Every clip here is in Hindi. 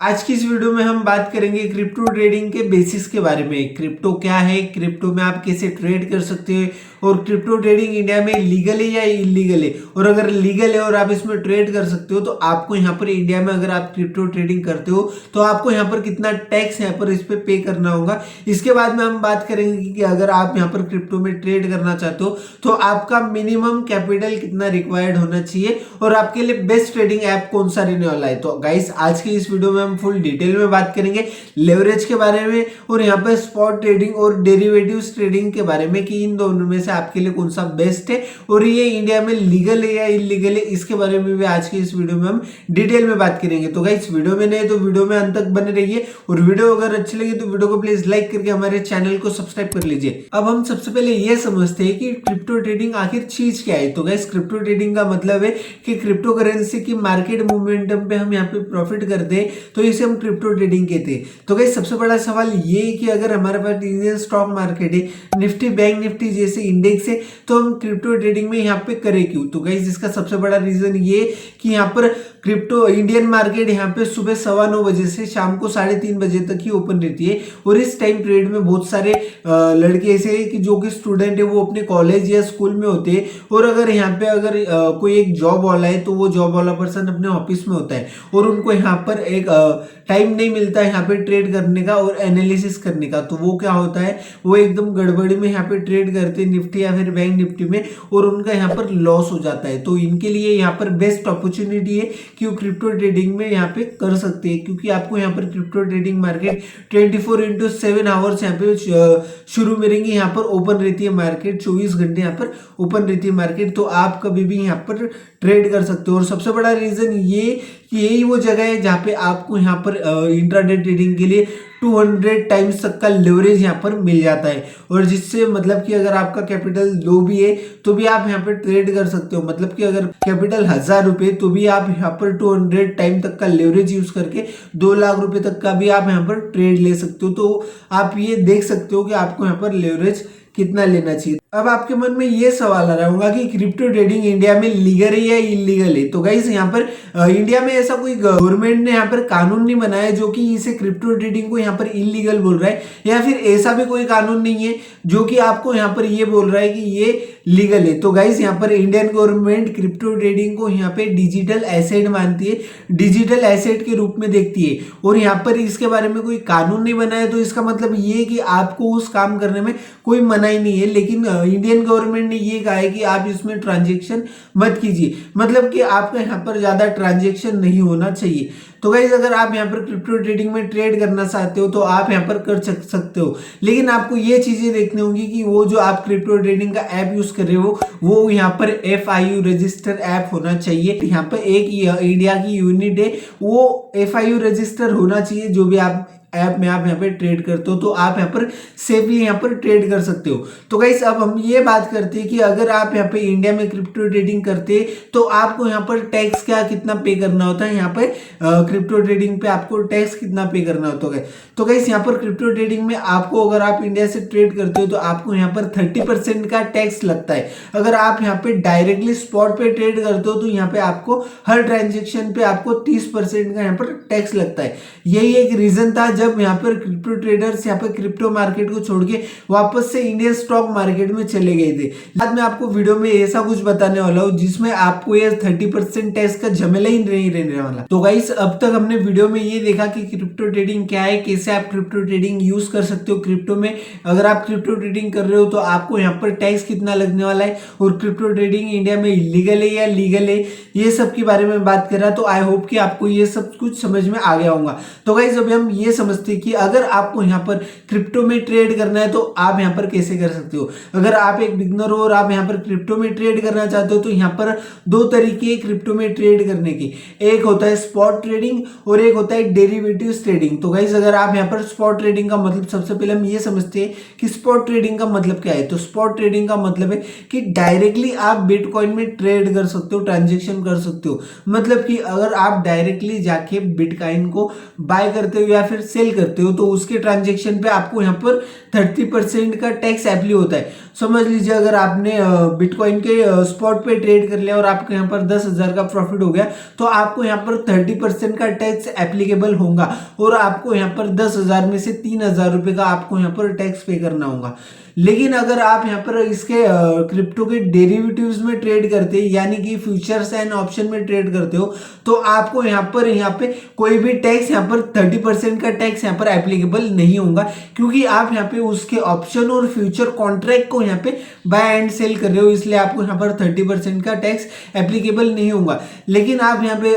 आज की इस वीडियो में हम बात करेंगे क्रिप्टो ट्रेडिंग के बेसिस के बारे में। क्रिप्टो क्या है, क्रिप्टो में आप कैसे ट्रेड कर सकते हैं और क्रिप्टो ट्रेडिंग इंडिया में लीगल है या इलीगल है, और अगर लीगल है और आप इसमें ट्रेड कर सकते हो तो आपको यहाँ पर इंडिया में अगर आप क्रिप्टो ट्रेडिंग करते हो तो आपको यहाँ पर कितना टैक्स यहाँ पर इस पे पे करना होगा। इसके बाद में हम बात करेंगे कि अगर आप यहाँ पर क्रिप्टो में ट्रेड करना चाहते हो तो आपका मिनिमम कैपिटल कितना रिक्वायर्ड होना चाहिए और आपके लिए बेस्ट ट्रेडिंग ऐप कौन सा रहने वाला है। तो गाइस आज के इस वीडियो में हम फुल डिटेल में बात करेंगे लेवरेज के बारे में और यहाँ पर स्पॉट ट्रेडिंग और डेरिवेटिव्स ट्रेडिंग के बारे में कि इन दोनों में से आपके लिए कौन सा बेस्ट है और ये इंडिया में लीगल है या इलीगल है, इसके बारे में भी आज के इस वीडियो में हम डिटेल में बात करेंगे। तो गाइस वीडियो में नए तो वीडियो में अंत तक बने रहिए और वीडियो अगर अच्छी लगी तो वीडियो को प्लीज लाइक करके हमारे चैनल को सब्सक्राइब कर लीजिए। अब हम सबसे पहले ये समझते हैं कि क्रिप्टो ट्रेडिंग आखिर चीज क्या है। तो गाइस क्रिप्टो ट्रेडिंग का मतलब है कि क्रिप्टो करेंसी की मार्केट मोमेंटम पे हम यहाँ पे प्रॉफिट करते हैं, तो इसे हम क्रिप्टो ट्रेडिंग कहते हैं। तो गाइस सबसे बड़ा सवाल ये है कि अगर हमारे पास इंडियन स्टॉक मार्केट है, निफ्टी बैंक निफ्टी जैसे इंडेक्स है, तो हम क्रिप्टो ट्रेडिंग में यहाँ पे करें क्यों। तो गाइस इसका सबसे बड़ा रीजन ये कि यहाँ पर क्रिप्टो इंडियन मार्केट यहाँ पे सुबह 9:15 बजे से शाम को 3:30 बजे तक ही ओपन रहती है और इस टाइम पीरियड में बहुत सारे लड़के ऐसे हैं कि जो कि स्टूडेंट है वो अपने कॉलेज या स्कूल में होते हैं और अगर यहाँ पे अगर कोई एक जॉब वाला है तो वो जॉब वाला पर्सन अपने ऑफिस में होता है और उनको यहाँ पर एक टाइम नहीं मिलता है यहाँ पे ट्रेड करने का और एनालिसिस करने का। तो वो क्या होता है, वो एकदम गड़बड़ी में यहाँ पे ट्रेड करते हैं निफ्टी या फिर बैंक निफ्टी में और उनका यहाँ पर लॉस हो जाता है। तो इनके लिए यहाँ पर बेस्ट अपॉर्चुनिटी है कि वो क्रिप्टो ट्रेडिंग में यहाँ पे कर सकते हैं, क्योंकि आपको यहाँ पर क्रिप्टो ट्रेडिंग मार्केट 24/7 आवर्स यहाँ पे शुरू में रहेंगे, यहाँ पर ओपन रहती है मार्केट, 24 घंटे यहाँ पर ओपन रहती है मार्केट। तो आप कभी भी यहाँ पर ट्रेड कर सकते हो और सबसे बड़ा रीजन ये कि यही वो जगह है जहाँ पे आपको यहाँ पर इंट्राडे ट्रेडिंग के लिए 200 टाइम्स तक का लेवरेज यहाँ पर मिल जाता है और जिससे मतलब कि अगर आपका कैपिटल लो भी है तो भी आप यहाँ पर ट्रेड कर सकते हो। मतलब कि अगर कैपिटल 1000 रुपए तो भी आप यहाँ पर 200 टाइम तक का लेवरेज यूज करके 2 लाख रुपए तक का भी आप यहाँ पर ट्रेड ले सकते हो। तो आप ये देख सकते हो कि आपको यहाँ पर लेवरेज कितना लेना चाहिए। अब आपके मन में ये सवाल आ रहा होगा कि क्रिप्टो ट्रेडिंग इंडिया में लीगल है या इलीगल है। तो गाइस यहाँ पर इंडिया में ऐसा कोई गवर्नमेंट ने यहाँ पर कानून नहीं बनाया जो कि इसे क्रिप्टो ट्रेडिंग को यहाँ पर इलीगल बोल रहा है, या फिर ऐसा भी कोई कानून नहीं है जो कि आपको यहाँ पर ये बोल रहा है कि ये लीगल है। तो गाइस यहाँ पर इंडियन गवर्नमेंट क्रिप्टो ट्रेडिंग को यहाँ पे डिजिटल एसेट मानती है, डिजिटल एसेट के रूप में देखती है और यहाँ पर इसके बारे में कोई कानून नहीं बनाया। तो इसका मतलब ये कि आपको उस काम करने में कोई मनाही नहीं है, लेकिन इंडियन गवर्नमेंट ने ये कहा है कि आप इसमें ट्रांजेक्शन मत कीजिए, मतलब कि आपका यहाँ पर ज्यादा ट्रांजेक्शन नहीं होना चाहिए। तो गाइस अगर आप यहाँ पर क्रिप्टो ट्रेडिंग में ट्रेड करना चाहते हो तो आप यहाँ पर कर सकते हो, लेकिन आपको ये चीजें देखनी होंगी कि वो जो आप क्रिप्टो ट्रेडिंग का ऐप यूज कर रहे हो वो यहाँ पर FIU रजिस्टर ऐप होना चाहिए। यहाँ पर एक इंडिया की यूनिट है, वो FIU रजिस्टर होना चाहिए। जो भी आप ऐप में आप यहाँ पे ट्रेड करते हो तो आप यहाँ पर सेफली यहाँ पर ट्रेड कर सकते हो। तो गाइस अब हम ये बात करते हैं कि अगर आप यहाँ पे इंडिया में क्रिप्टो ट्रेडिंग करते हैं तो आपको यहाँ पर टैक्स क्या कितना पे करना होता है। यहाँ पे क्रिप्टो ट्रेडिंग पे आपको टैक्स कितना पे करना होता है। तो गाइस यहाँ पर क्रिप्टो ट्रेडिंग में आपको अगर आप इंडिया से ट्रेड करते हो तो आपको यहाँ पर 30% का टैक्स लगता है। अगर आप यहाँ पे डायरेक्टली स्पॉट पे ट्रेड करते हो तो यहाँ पे आपको हर ट्रांजेक्शन पे आपको 30% का यहाँ पर टैक्स लगता है। यही एक रीजन था जब यहाँ पर क्रिप्टो ट्रेडर्स यहाँ पर क्रिप्टो मार्केट को छोड़ के वापस से इंडियन स्टॉक मार्केट में चले गए थे। बाद में आपको वीडियो में ऐसा कुछ बताने वाला हूँ जिसमें आपको ये 30% टैक्स का झमेला ही नहीं रहने वाला। तो गाइस अब तक हमने वीडियो में ये देखा कि क्रिप्टो ट्रेडिंग क्या है, कैसे आप क्रिप्टो ट्रेडिंग यूज कर सकते हो क्रिप्टो में। अगर आप क्रिप्टो ट्रेडिंग कर रहे हो तो आपको यहाँ पर टैक्स कितना लगने वाला है और क्रिप्टो ट्रेडिंग इंडिया में इलीगल है या लीगल है, ये सब के बारे में बात करा। तो आई होप कि आपको ये सब कुछ समझ में आ गया होगा। तो गाइस अभी हम ये समझते हैं कि अगर आपको यहाँ पर क्रिप्टो में ट्रेड करना है तो आप यहाँ पर कैसे कर सकते हो। अगर आप एक बिगनर हो और आप यहाँ पर क्रिप्टो में ट्रेड करना चाहते हो तो यहाँ पर 2 तरीके हैं क्रिप्टो में ट्रेड करने की। एक होता है स्पॉट ट्रेडिंग और एक होता है डेरिवेटिव्स ट्रेडिंग। तो गाइस अगर आप यहाँ पर स्पॉट ट्रेडिंग का मतलब सबसे पहले हम ये समझते हैं कि स्पॉट ट्रेडिंग का मतलब क्या है। तो स्पॉट ट्रेडिंग का मतलब है कि डायरेक्टली आप बिटकॉइन में ट्रेड कर सकते हो, ट्रांजेक्शन कर सकते हो। मतलब कि अगर आप डायरेक्टली जाके बिटकॉइन को बाय करते हो या फिर सेल करते हो तो उसके ट्रांजेक्शन पे आपको यहाँ पर 30% का टैक्स एप्ली होता है। समझ लीजिए अगर आपने बिटकॉइन के स्पॉट पे ट्रेड कर लिया और आपको यहाँ पर 10,000 का प्रॉफिट हो गया तो आपको यहाँ पर 30% का टैक्स एप्लीकेबल होगा और आपको यहाँ पर 10,000 में से 3,000 रुपए का आपको यहाँ पर टैक्स पे करना होगा। लेकिन अगर आप यहाँ पर इसके क्रिप्टो के डेरिवेटिव्स में ट्रेड करते हैं यानी कि फ्यूचर्स एंड ऑप्शन में ट्रेड करते हो तो आपको यहाँ पे कोई भी टैक्स यहाँ पर 30% का टैक्स यहाँ पर एप्लीकेबल नहीं होगा, क्योंकि आप यहाँ पे उसके ऑप्शन और फ्यूचर कॉन्ट्रैक्ट को यहाँ पे बाय एंड सेल कर रहे हो, इसलिए आपको यहाँ पर 30% का टैक्स एप्लीकेबल नहीं होगा। लेकिन आप यहाँ पे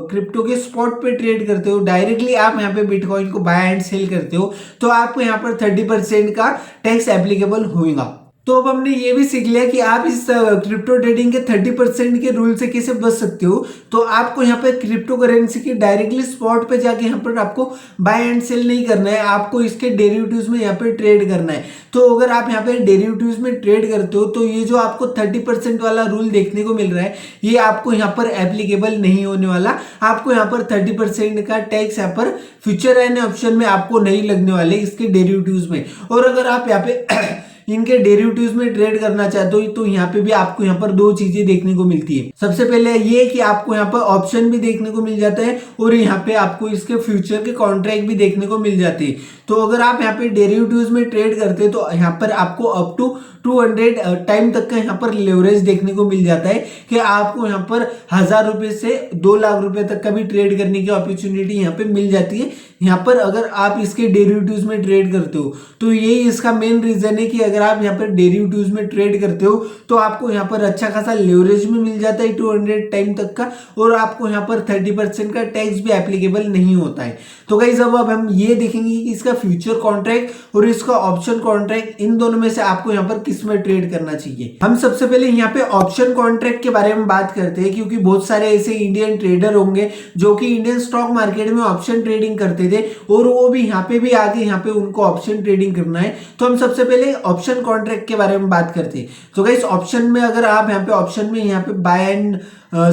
क्रिप्टो के स्पॉट पे ट्रेड करते हो, डायरेक्टली आप यहाँ पे बिटकॉइन को बाय एंड सेल करते हो तो आपको यहाँ पर 30% का टैक्स एप्लीकेबल होगा। तो अब हमने ये भी सीख लिया कि आप इस क्रिप्टो ट्रेडिंग के 30% के रूल से कैसे बच सकते हो। तो आपको यहाँ पे क्रिप्टो करेंसी की डायरेक्टली स्पॉट पे जाके यहाँ पर आपको बाय एंड सेल नहीं करना है, आपको इसके डेरिवेटिव्स में यहाँ पे ट्रेड करना है। तो अगर आप यहाँ पे डेरिवेटिव्स में ट्रेड करते हो तो ये जो आपको 30% वाला रूल देखने को मिल रहा है ये आपको यहाँ पर एप्लीकेबल नहीं होने वाला। आपको यहाँ पर 30% का टैक्स यहाँ पर फ्यूचर एंड ऑप्शन में आपको नहीं लगने वाले इसके डेरिवेटिव्स में। और अगर आप यहाँ पे इनके डेरिवेटिव्स में ट्रेड करना चाहते हो तो यहाँ पे भी आपको यहाँ पर दो चीजें देखने को मिलती है। सबसे पहले ये कि आपको यहाँ पर ऑप्शन भी देखने को मिल जाता है और यहाँ पे आपको इसके फ्यूचर के कॉन्ट्रैक्ट भी देखने को मिल जाते हैं। तो अगर आप यहाँ पे डेरिवेटिव्स में ट्रेड करते हैं तो यहाँ पर आपको अप टू 200 टाइम तक का यहाँ पर लेवरेज देखने को मिल जाता है कि आपको यहाँ पर 1,000 रुपए से 2 लाख रुपए तक का भी ट्रेड करने की अपॉर्चुनिटी यहाँ पे मिल जाती है। यहाँ पर अगर आप इसके डेरिवेटिव्स में ट्रेड करते हो तो यही इसका मेन रीजन है कि अगर आप यहाँ पर डेरिवेटिव्स में ट्रेड करते हो तो आपको यहाँ पर अच्छा खासा लेवरेज भी मिल जाता है 200 टाइम तक का और आपको यहाँ पर 30% का टैक्स भी एप्लीकेबल नहीं होता है। तो गाइस अब हम ये देखेंगे कि इसका फ्यूचर कॉन्ट्रैक्ट और इसका ऑप्शन कॉन्ट्रैक्ट इन दोनों में से आपको यहाँ पर किस में ट्रेड करना चाहिए। हम सबसे पहले यहाँ पे ऑप्शन कॉन्ट्रैक्ट के बारे में बात करते हैं, क्योंकि बहुत सारे ऐसे इंडियन ट्रेडर होंगे जो कि इंडियन स्टॉक मार्केट में ऑप्शन ट्रेडिंग करते थे और वो भी यहाँ पे भी आगे यहाँ पे उनको ऑप्शन ट्रेडिंग करना है। तो हम सबसे पहले ऑप्शन कॉन्ट्रैक्ट के बारे में बात करते हैं। तो गाइस ऑप्शन में अगर आप यहाँ पे ऑप्शन में यहाँ पे बाय एंड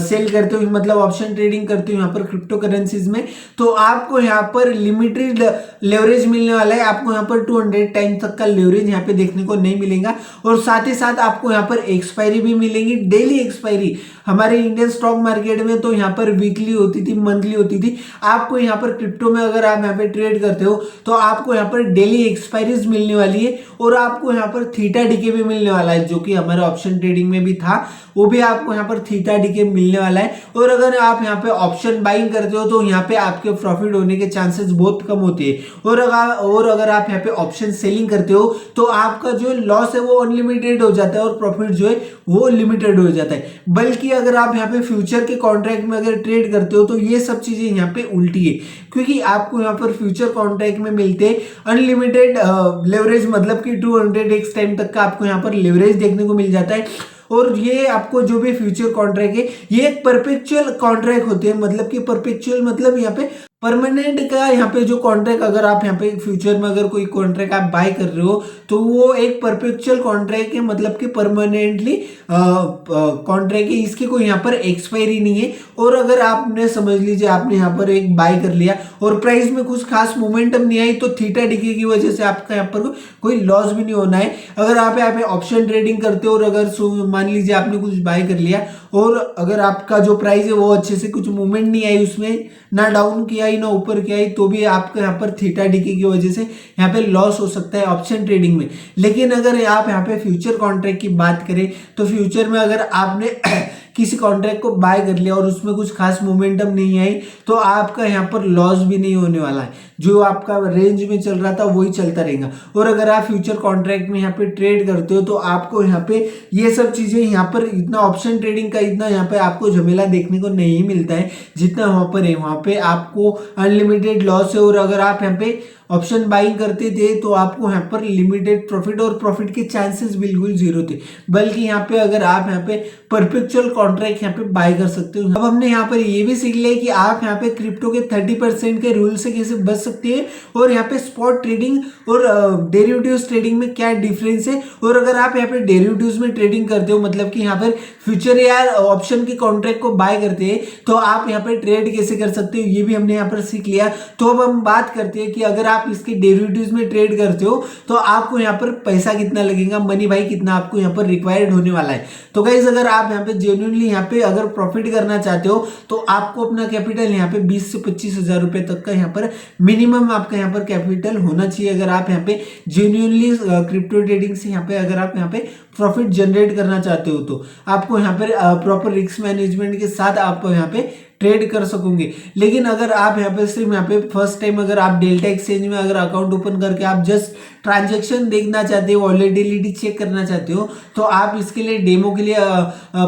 सेल करते हो मतलब ऑप्शन ट्रेडिंग करते हो यहाँ पर क्रिप्टो करेंसीज में तो आपको यहाँ पर लिमिटेड लेवरेज मिलने वाला है। आपको यहाँ पर 200 टाइम तक का लेवरेज यहाँ पे देखने को नहीं मिलेगा और साथ ही साथ आपको यहाँ पर एक्सपायरी भी मिलेगी, डेली एक्सपायरी। हमारे इंडियन स्टॉक मार्केट में तो यहाँ पर वीकली होती थी, मंथली होती थी। आपको यहाँ पर क्रिप्टो में अगर आप यहाँ पे ट्रेड करते हो तो आपको यहाँ पर डेली एक्सपायरीज मिलने वाली है और आपको यहाँ पर थीटा डीके भी मिलने वाला है, जो कि हमारे ऑप्शन ट्रेडिंग में भी था, वो भी आपको यहाँ पर थीटा डीके मिलने वाला है। और अगर आप यहाँ पे ऑप्शन बाइंग करते हो तो यहाँ पे आपके प्रॉफिट होने के चांसेस बहुत कम होते हैं और अगर आप यहाँ पे ऑप्शन सेलिंग करते हो तो आपका जो लॉस है वो अनलिमिटेड हो जाता है और प्रॉफिट जो है वो लिमिटेड हो जाता है। बल्कि अगर आप यहाँ पे फ्यूचर के कॉन्ट्रैक्ट में अगर ट्रेड करते हो तो ये सब चीजें यहाँ पे उल्टी है, क्योंकि आपको यहाँ पर फ्यूचर कॉन्ट्रैक्ट में मिलते हैं अनलिमिटेड लेवरेज, मतलब कि 200x टाइम तक का आपको यहाँ पर लेवरेज देखने को मिल जाता है। और ये आपको जो भी फ्यूचर कॉन्ट्रैक्ट है ये एक परपेचुअल कॉन्ट्रैक्ट होते हैं, मतलब कि परपेचुअल मतलब यहाँ पे परमानेंट का यहाँ पे जो कॉन्ट्रैक्ट अगर आप यहाँ पे फ्यूचर में अगर कोई कॉन्ट्रैक्ट आप बाय कर रहे हो तो वो एक परपेचुअल कॉन्ट्रैक्ट है, मतलब कि परमानेंटली कॉन्ट्रैक्ट है, इसकी कोई यहाँ पर एक्सपायरी नहीं है। और अगर आपने समझ लीजिए आपने यहाँ पर एक बाय कर लिया और प्राइस में कुछ खास मोमेंटम नहीं आई तो थीटा डीके की वजह से आपका यहाँ पर कोई लॉस भी नहीं होना है। अगर आप यहाँ पे ऑप्शन ट्रेडिंग करते हो और अगर मान लीजिए आपने कुछ बाय कर लिया और अगर आपका जो प्राइस है वो अच्छे से कुछ मूवमेंट नहीं आई, उसमें ना डाउन की आई ना ऊपर की आई, तो भी आपको यहाँ पर थीटा डीके की वजह से यहाँ पे लॉस हो सकता है ऑप्शन ट्रेडिंग में। लेकिन अगर आप यहाँ पे फ्यूचर कॉन्ट्रैक्ट की बात करें तो फ्यूचर में अगर आपने किसी कॉन्ट्रैक्ट को बाय कर लिया और उसमें कुछ खास मोमेंटम नहीं आई तो आपका यहाँ पर लॉस भी नहीं होने वाला है, जो आपका रेंज में चल रहा था वही चलता रहेगा। और अगर आप फ्यूचर कॉन्ट्रैक्ट में यहाँ पे ट्रेड करते हो तो आपको यहाँ पे ये सब चीजें यहाँ पर इतना ऑप्शन ट्रेडिंग का इतना यहाँ पे आपको झमेला देखने को नहीं मिलता है जितना वहां पर है। वहां पे आपको अनलिमिटेड लॉस है और अगर आप यहाँ पे ऑप्शन बाइंग करते थे तो आपको यहाँ पर लिमिटेड प्रॉफिट और प्रॉफिट के चांसेस बिल्कुल जीरो थे, बल्कि यहाँ पे अगर आप यहाँ पे परपेचुअल कॉन्ट्रैक्ट यहाँ पे बाय कर सकते हो। अब हमने यहाँ पर ये भी सीख लिया कि आप यहाँ पे क्रिप्टो के 30% के रूल से कैसे बच सकते हैं और यहाँ पे स्पॉट ट्रेडिंग और डेरिवेटिव्स ट्रेडिंग में क्या डिफरेंस है। और अगर आप यहाँ पे डेरिवेटिव्स में ट्रेडिंग करते हो, मतलब कि यहाँ पर फ्यूचर या ऑप्शन के कॉन्ट्रैक्ट को बाय करते हैं, तो आप यहाँ पे ट्रेड कैसे कर सकते हो ये भी हमने यहाँ पर सीख लिया। तो अब हम बात करते हैं कि अगर आप इसके डेरिवेटिव्स में ट्रेड करते हो तो आपको यहाँ पर पैसा कितना लगेगा, मनी भाई कितना आपको यहाँ पर रिक्वायर्ड होने वाला है। तो गाइस अगर आप यहाँ पे जेन्युइनली यहाँ पे अगर प्रॉफिट करना चाहते हो तो आपको अपना कैपिटल यहाँ पे 20 से 25 हजार रुपए तक का यहाँ पर मिनिमम आपका यहाँ पर कैपिटल होना चाहिए। अगर आप यहाँ पे जेन्युइनली क्रिप्टो ट्रेडिंग से यहाँ पे अगर आप यहाँ पे प्रॉफिट जनरेट करना चाहते हो तो आपको यहाँ पर प्रॉपर रिस्क मैनेजमेंट के साथ आप यहाँ पे ट्रेड कर सकोगे। लेकिन अगर आप यहाँ पे सिर्फ यहाँ पे फर्स्ट टाइम अगर आप डेल्टा एक्सचेंज में अगर अकाउंट ओपन करके आप जस्ट ट्रांजैक्शन देखना चाहते हो, वॉलेटिलिटी चेक करना चाहते हो, तो आप इसके लिए डेमो के लिए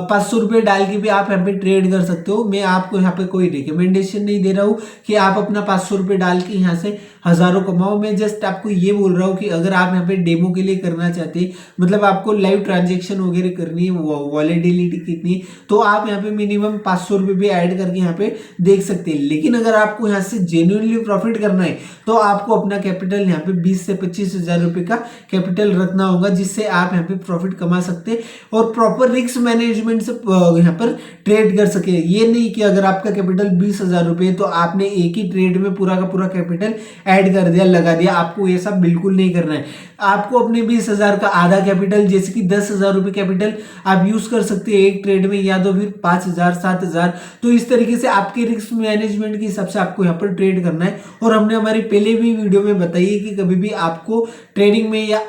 500 रुपये डाल के भी आप यहाँ पे ट्रेड कर सकते हो। मैं आपको यहाँ पे कोई रिकमेंडेशन नहीं दे रहा हूँ कि आप अपना 500 रुपये डाल के यहाँ से हजारों कमाओ। मैं जस्ट आपको ये बोल रहा हूँ कि अगर आप यहाँ पे डेमो के लिए करना चाहते हैं, मतलब आपको लाइव ट्रांजेक्शन वगैरह करनी है, वॉलेटिलिटी कितनी है, तो आप यहाँ पे मिनिमम 500 रुपये भी ऐड करके यहाँ पे देख सकते हैं। लेकिन अगर आपको यहाँ से जेन्युइनली प्रॉफिट करना है तो आपको अपना कैपिटल यहाँ पे 20 से 25 हजार रुपए का कैपिटल रखना होगा, जिससे आप यहाँ पे प्रॉफिट कमा सकते हैं और प्रॉपर रिस्क मैनेजमेंट से यहाँ पर ट्रेड कर सके। ये नहीं कि अगर आपका कैपिटल 20 हजार रुपये तो आपने एक ही ट्रेड में पूरा का पूरा कैपिटल ऐड कर दिया, लगा दिया। आपको ये सब बिल्कुल नहीं करना है। आपको अपने 20,000 का आधा कैपिटल जैसे कि 10,000 रुपये कैपिटल आप यूज कर सकते हैं एक ट्रेड में, या तो फिर 5,000 7,000। तो इस तरीके से आपके रिस्क मैनेजमेंट के हिसाब से आपको यहाँ पर ट्रेड करना है। और हमने हमारी पहले भी वीडियो में बताई है कि कभी भी आपको ट्रेडिंग में या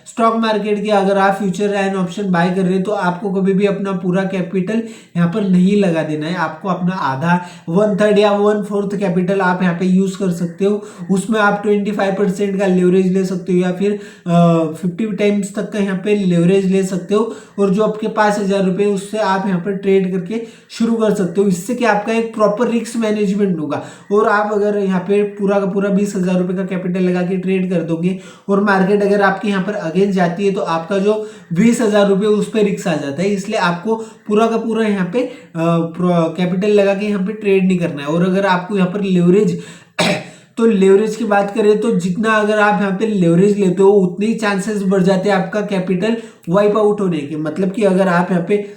स्टॉक मार्केट के अगर आप फ्यूचर एंड ऑप्शन बाय कर रहे हैं तो आपको कभी भी अपना पूरा कैपिटल यहाँ पर नहीं लगा देना है। आपको अपना आधा 1/3 या 1/4 कैपिटल आप यहाँ पे यूज कर सकते हो। उसमें आप 25% का लेवरेज ले सकते हो या फिर 50 टाइम्स तक का यहाँ पे लेवरेज ले सकते हो। और जो आपके पास 1,000 रुपये उससे आप यहाँ पर ट्रेड करके शुरू कर सकते हो। इससे कि आपका एक प्रॉपर रिस्क मैनेजमेंट होगा। और आप अगर यहाँ पे पूरा का पूरा 20,000 रुपये का कैपिटल लगा के ट्रेड कर दोगे और मार्केट अगर आपके यहाँ पर अगेंस्ट जाती है तो आपका जो 20,000 रुपये उस पर रिस्क आ जाता है। इसलिए आपको पूरा का पूरा यहाँ पे कैपिटल लगा के यहाँ पे ट्रेड नहीं करना है। और अगर आपको यहाँ पर लेवरेज तो लेवरेज की बात करें तो जितना अगर आप यहाँ पे लेवरेज लेते हो उतने ही चांसेस बढ़ जाते हैं आपका कैपिटल वाइप आउट होने के। मतलब कि अगर आप यहाँ पे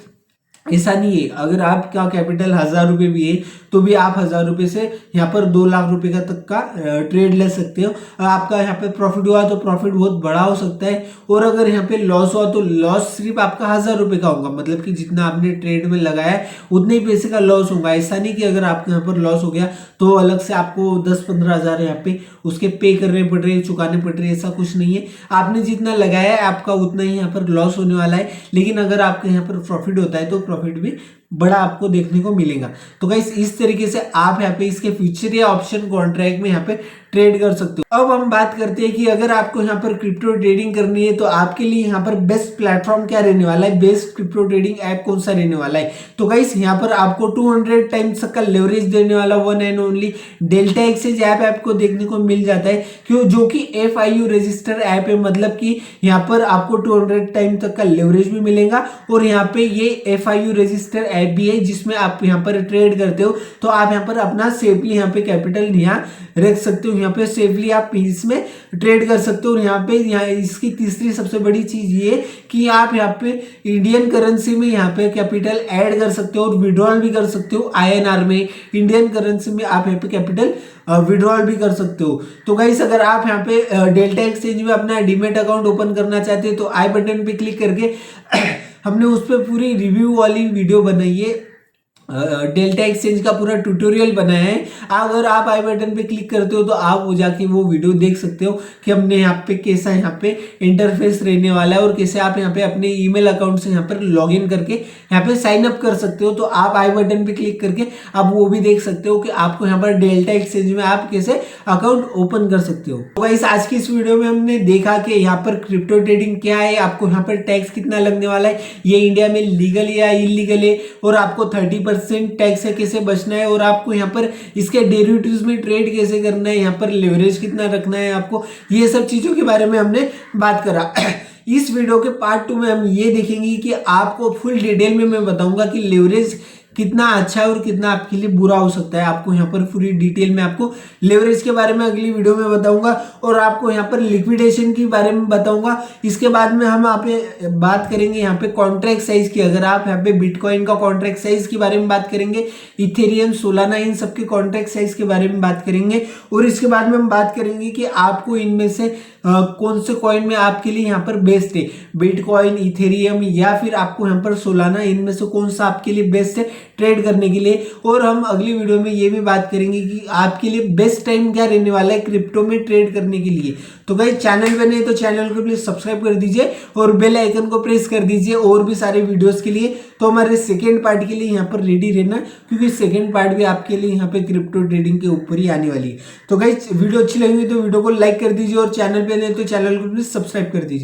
ऐसा नहीं है, अगर आपका कैपिटल 1,000 रुपये भी है तो भी आप 1,000 रुपये से यहाँ पर 2 लाख रुपए का तक का ट्रेड ले सकते हो। आपका यहाँ पे प्रॉफिट हुआ तो प्रॉफिट बहुत बड़ा हो सकता है। और अगर यहाँ पे लॉस हुआ तो लॉस सिर्फ आपका 1,000 रुपये का होगा। मतलब कि जितना आपने ट्रेड में लगाया उतने ही पैसे का लॉस होगा। ऐसा नहीं कि अगर आपके यहाँ पर लॉस हो गया तो अलग से आपको 10-15 हजार यहाँ पे उसके पे करने पड़ रहे हैं, चुकाने पड़ रहे हैं, ऐसा कुछ नहीं है। आपने जितना लगाया है आपका उतना ही यहाँ पर लॉस होने वाला है। लेकिन अगर आपके यहाँ पर प्रॉफिट होता है तो प्रॉफिट भी बड़ा आपको देखने को मिलेगा। तो गाइस इस तरीके से आप यहाँ पे इसके फ्यूचर या ऑप्शन कॉन्ट्रैक्ट में यहाँ पे ट्रेड कर सकते हो। अब हम बात करते हैं कि अगर आपको यहाँ पर क्रिप्टो ट्रेडिंग करनी है तो आपके लिए यहाँ पर बेस्ट प्लेटफॉर्म क्या रहने वाला है, बेस्ट क्रिप्टो ट्रेडिंग ऐप कौन सा रहने वाला है। तो गाइस यहाँ पर आपको 200 टाइम्स का लेवरेज देने वाला one and only delta exchange app आपको देखने को मिल जाता है, क्यों जो कि FIU रजिस्टर ऐप है। मतलब कि यहाँ पर आपको 200 टाइम तक का लेवरेज भी मिलेगा और यहाँ पे ये FIU रजिस्टर ऐप भी है जिसमें आप यहाँ पर ट्रेड करते हो तो आप यहाँ पर अपना सेफली यहाँ पे कैपिटल यहाँ रख सकते हो। यहाँ पे सेफली आप इसमें ट्रेड कर सकते हो। और यहाँ इसकी तीसरी सबसे बड़ी चीज ये कि आप यहाँ पे इंडियन करेंसी में यहाँ पे कैपिटल ऐड कर सकते हो और विड्रॉल भी कर सकते हो। INR में इंडियन करेंसी में आप यहाँ पे कैपिटल विड्रॉल भी कर सकते हो। तो गाइस अगर आप यहाँ पे डेल्टा एक्सचेंज में अपना डीमेट अकाउंट ओपन करना चाहते हो तो आई बटन पे क्लिक करके हमने उस पर पूरी रिव्यू वाली वीडियो बनाई है, डेल्टा एक्सचेंज का पूरा ट्यूटोरियल बनाया है। अगर आप आई बटन पे क्लिक करते हो तो आप वो जाके वो वीडियो देख सकते हो कि हमने यहाँ पे कैसा यहाँ पे इंटरफेस रहने वाला है और कैसे आप यहाँ पे अपने ईमेल अकाउंट से यहाँ पर लॉगिन करके यहाँ पे साइन अप कर सकते हो। तो आप आई बटन पे क्लिक करके आप वो भी देख सकते हो कि आपको यहाँ पर डेल्टा एक्सचेंज में आप कैसे अकाउंट ओपन कर सकते हो। तो गाइस आज की इस वीडियो में हमने देखा कि यहाँ पर क्रिप्टो ट्रेडिंग क्या है, आपको यहाँ पर टैक्स कितना लगने वाला है, ये इंडिया में लीगल या इलीगल है और आपको 30% 15% टैक्स है कैसे बचना है, और आपको यहाँ पर इसके डेरिवेटिव्स में ट्रेड कैसे करना है, यहाँ पर लेवरेज कितना रखना है आपको, ये सब चीज़ों के बारे में हमने बात करा। इस वीडियो के पार्ट 2 में हम ये देखेंगे कि आपको फुल डिटेल में मैं बताऊंगा कि लेवरेज कितना अच्छा है और कितना आपके लिए बुरा हो सकता है। आपको यहाँ पर पूरी डिटेल में आपको लेवरेज के बारे में अगली वीडियो में बताऊंगा, और आपको यहाँ पर लिक्विडेशन के बारे में बताऊंगा। इसके बाद में हम यहाँ पे बात करेंगे यहाँ पे कॉन्ट्रैक्ट साइज की। अगर आप यहाँ पे बिटकॉइन का कॉन्ट्रैक्ट साइज के बारे में बात करेंगे, इथेरियम, सोलाना, इन सबके कॉन्ट्रैक्ट साइज के बारे में बात करेंगे, और इसके बाद में हम बात करेंगे कि आपको इनमें से कौन से कॉइन में आपके लिए यहाँ पर बेस्ट है, बिटकॉइन, इथेरियम या फिर आपको यहाँ पर सोलाना, इनमें से कौन सा आपके लिए बेस्ट है ट्रेड करने के लिए। और हम अगली वीडियो में ये भी बात करेंगे कि आपके लिए बेस्ट टाइम क्या रहने वाला है क्रिप्टो में ट्रेड करने के लिए। तो गाइस, चैनल पे नहीं तो चैनल को प्लीज सब्सक्राइब कर दीजिए और बेल आइकन को प्रेस कर दीजिए और भी सारे वीडियोस के लिए। तो हमारे सेकेंड पार्ट के लिए यहाँ पर रेडी रहना, क्योंकि सेकेंड पार्ट भी आपके लिए यहाँ पे क्रिप्टो ट्रेडिंग के ऊपर ही आने वाली है। तो गाइस, वीडियो अच्छी लगी तो वीडियो को लाइक कर दीजिए और चैनल पे नहीं तो चैनल को प्लीज सब्सक्राइब कर दीजिए।